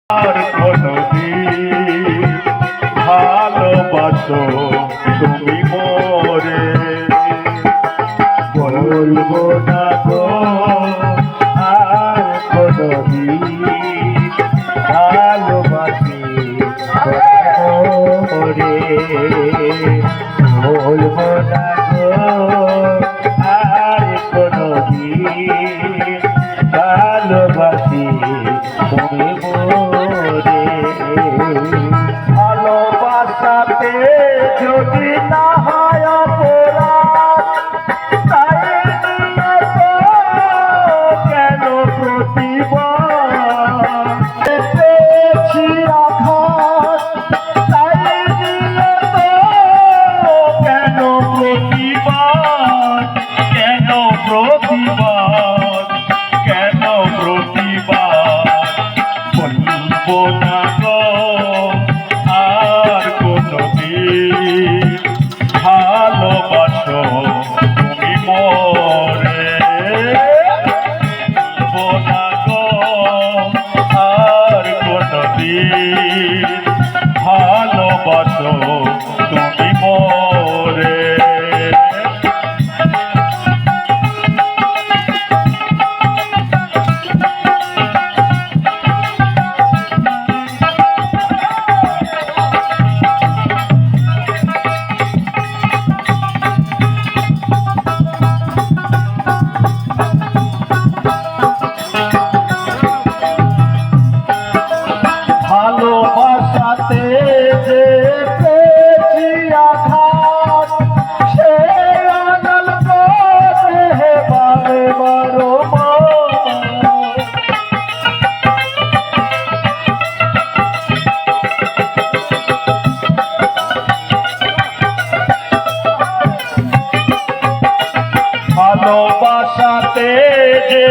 আর কোনদিন ভালোবাসো তুমি মোরে, বলবো না গো আর কোনদিন ভালোবাসি মোরে, বলবো না গো আর কোনদিন ভালোবাসি তুমি মোরে। ভালোবাসাতে যদি না হয় অপরাধ, তাই নিয়ে তো কেন প্রতিবাদ, পেয়েছি আঘাত, তাই নিয়ে তো কেন প্রতিবাদ, কেন প্রতিবাদ, কেন প্রতিবাদ, বলবো না গো আর কোনদিন ভালোবাসো তুমি মোরে, বলবো না গো আর কোনদিন ভালোবাসো তুমি মোরে। ভালোবাসাতে যে পেয়েছি আঘাত, সে আনল দেহে বারে বারো ভালোবাসাতে যে